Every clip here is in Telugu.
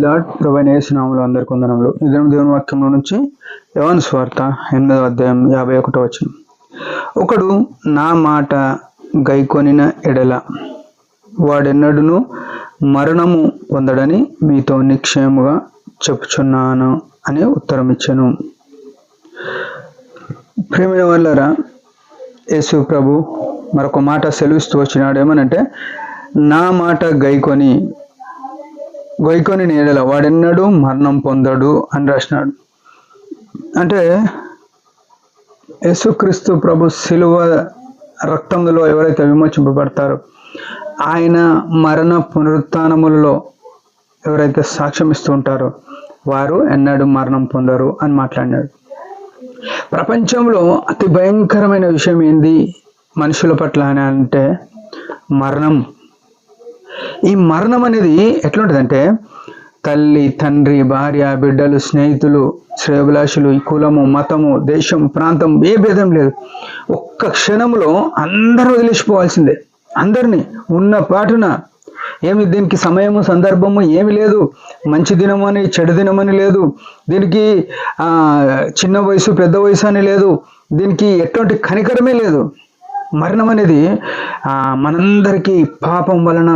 లార్డ్. ప్రభువైన యేసు నామములో అందరికీ వందనములు. ఈ దినం దేవుని వాక్యంలో నుంచి యోహాను సువార్త 8వ అధ్యాయం 51వ వచనం. ఒకడు నా మాట గైకొనిన ఎడల వాడెన్నడూను మరణము పొందడని మీతో నిశ్చయముగా చెప్పుచున్నాను అని ఉత్తరం ఇచ్చాను. ప్రియమైన వాళ్ళారా, యేసు ప్రభు మరొక మాట సెలవిస్తూ వచ్చినాడు. ఏమనంటే, నా మాట గైకొని ఎడల వాడెన్నడూ మరణం పొందడు అని రాసినాడు. అంటే యేసుక్రీస్తు ప్రభు శిలువ రక్తంలో ఎవరైతే విమోచింపబడతారో, ఆయన మరణ పునరుత్థానములలో ఎవరైతే సాక్ష్యం ఇస్తూ ఉంటారో వారు ఎన్నడూ మరణం పొందరు అని మాట్లాడినాడు. ప్రపంచంలో అతి భయంకరమైన విషయం ఏంది మనుషుల పట్ల అని అంటే మరణం. ఈ మరణం అనేది ఎట్లుంటుందంటే, తల్లి, తండ్రి, భార్య, బిడ్డలు, స్నేహితులు, శ్రేయోభిలాషులు, ఈ కులము, మతము, దేశం, ప్రాంతం ఏ భేదం లేదు. ఒక్క క్షణంలో అందరూ వదిలేసిపోవాల్సిందే. అందరినీ ఉన్న పాటున. ఏమి దీనికి సమయము సందర్భము ఏమి లేదు. మంచి దినమని చెడు దినమని లేదు. దీనికి చిన్న వయసు పెద్ద వయసు అని లేదు. దీనికి ఎటువంటి కనికరమే లేదు. మరణం అనేది మనందరికీ పాపం వలన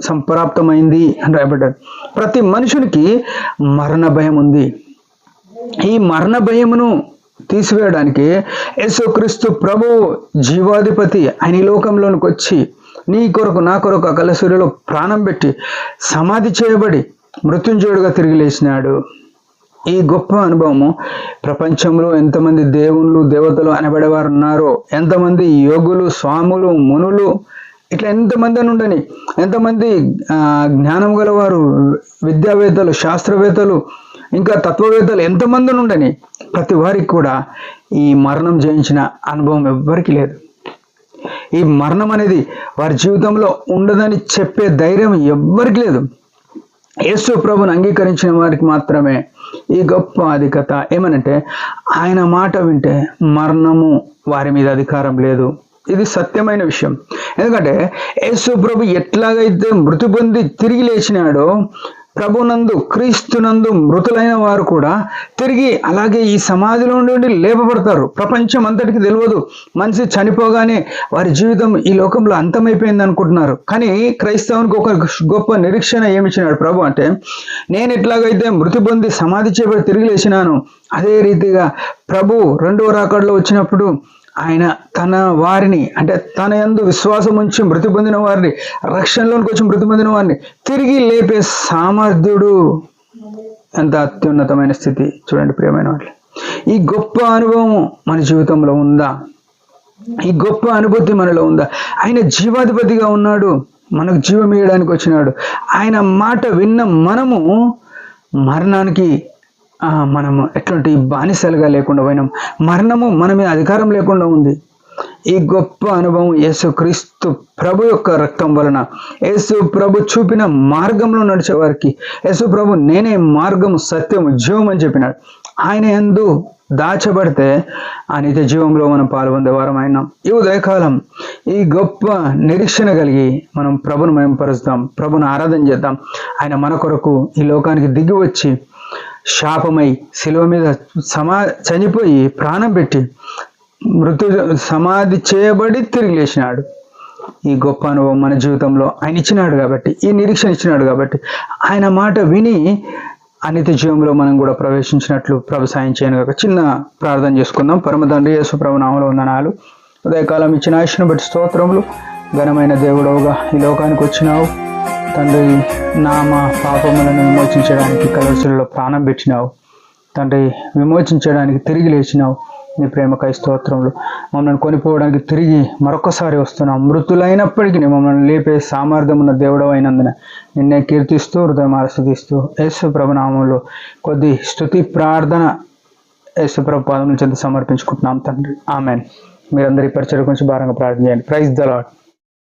సంప్రాప్తమైంది అని రాయబడ్డాడు. ప్రతి మనుషునికి మరణ భయం ఉంది. ఈ మరణ భయమును తీసివేయడానికి యేసుక్రీస్తు ప్రభు జీవాధిపతి ఆయన ఈ లోకంలోనికి వచ్చి నీ కొరకు నా కొరకు ఆ కలసూరిలో ప్రాణం పెట్టి సమాధి చేయబడి మృత్యుంజయుడుగా తిరిగి లేచినాడు. ఈ గొప్ప అనుభవము ప్రపంచంలో ఎంతమంది దేవుళ్ళు దేవతలు అనబడేవారు ఉన్నారో, ఎంతమంది యోగులు, స్వాములు, మునులు, ఇట్లా ఎంతమంది అని ఉండని, ఎంతమంది జ్ఞానం గలవారు, విద్యావేత్తలు, శాస్త్రవేత్తలు, ఇంకా తత్వవేత్తలు ఎంతమంది ఉండని, ప్రతి వారికి కూడా ఈ మరణం జయించిన అనుభవం ఎవ్వరికి లేదు. ఈ మరణం అనేది వారి జీవితంలో ఉండదని చెప్పే ధైర్యం ఎవ్వరికి లేదు. యేసు ప్రభుని అంగీకరించిన వారికి మాత్రమే ఈ గొప్ప అధికత. ఏమనంటే, ఆయన మాట వింటే మరణము వారి మీద అధికారం లేదు. ఇది సత్యమైన విషయం. ఎందుకంటే యేసు ప్రభు ఎట్లాగైతే మృతి పొంది తిరిగి లేచినాడో, ప్రభునందు క్రీస్తునందు మృతులైన వారు కూడా తిరిగి అలాగే ఈ సమాధిలో నుండి లేపబడతారు. ప్రపంచం అంతటికి తెలియదు. మనిషి చనిపోగానే వారి జీవితం ఈ లోకంలో అంతమైపోయింది అనుకుంటున్నారు. కానీ క్రైస్తవునికి ఒక గొప్ప నిరీక్షణ ఏమిచ్చినాడు ప్రభు అంటే, నేను ఎట్లాగైతే మృతి పొంది సమాధి చేయబడి తిరిగి లేచినాను, అదే రీతిగా ప్రభు రెండవ రాకడలో వచ్చినప్పుడు ఆయన తన వారిని, అంటే తన యందు విశ్వాసం ఉంచి మృతి పొందిన వారిని, రక్షణలోనికి వచ్చి మృతి పొందిన వారిని తిరిగి లేపే సామర్థ్యుడు. ఎంత అత్యున్నతమైన స్థితి చూడండి ప్రియమైన వాళ్ళు. ఈ గొప్ప అనుభవం మన జీవితంలో ఉందా? ఈ గొప్ప అనుభూతి మనలో ఉందా? ఆయన జీవాధిపతిగా ఉన్నాడు, మనకు జీవం ఇవ్వడానికి వచ్చినాడు. ఆయన మాట విన్న మనము మరణానికి మనము ఎట్లాంటి బానిసలుగా లేకుండా పోయినాం. మరణము మన మీద అధికారం లేకుండా ఉంది. ఈ గొప్ప అనుభవం యేసుక్రీస్తు ప్రభు యొక్క రక్తం వలన, యేసు ప్రభు చూపిన మార్గంలో నడిచే వారికి, యేసు ప్రభు నేనే మార్గము సత్యము జీవం అని చెప్పినాడు. ఆయన యందు దాచబడితే ఆ నిత్య జీవంలో మనం పాల్గొందేవారం అయినాం. ఈ ఉదయకాలం ఈ గొప్ప నిరీక్షణ కలిగి మనం ప్రభును మహిమపరుస్తాం, ప్రభును ఆరాధన చేద్దాం. ఆయన మన కొరకు ఈ లోకానికి దిగి వచ్చి శాపమై శిలువ మీద చనిపోయి ప్రాణం పెట్టి సమాధి చేయబడి తిరిగి లేచినాడు. ఈ గొప్ప అనుభవం మన జీవితంలో ఆయన ఇచ్చినాడు కాబట్టి, ఈ నిరీక్షణ ఇచ్చినాడు కాబట్టి, ఆయన మాట విని అనిత్య జీవంలో మనం కూడా ప్రవేశించినట్లు ప్రభు సాయం చేయను కాక. చిన్న ప్రార్థన చేసుకుందాం. పరమ తండ్రి యేసు ప్రభు నామములో వందనాలు. ఉదయకాలం ఇచ్చిన ఆశను బట్టి స్తోత్రములు. ఘనమైన దేవుడవుగా ఈ లోకానికి వచ్చినావు తండ్రి. మా పాపములను విమోచించడానికి కలవరిలో ప్రాణం పెట్టినావు తండ్రి. విమోచించడానికి తిరిగి లేచినావు. నీ ప్రేమకై స్తోత్రములు. మమ్మల్ని కొనిపోవడానికి తిరిగి మరొకసారి వస్తున్నాం. మృతులైనప్పటికీ మమ్మల్ని లేపే సామర్థ్యం ఉన్న దేవుడు అయినందున నిన్నే కీర్తిస్తూ హృదయం ఆస్వాదిస్తూ యేసు ప్రభు నామములో కొద్ది స్తుతి ప్రార్థన యేసు ప్రభు పాదముల చెంత సమర్పించుకుంటున్నాం తండ్రి. ఆమెన్. మీరందరి పరిచయం గురించి భారంగా ప్రార్థన చేయండి. Praise the lord.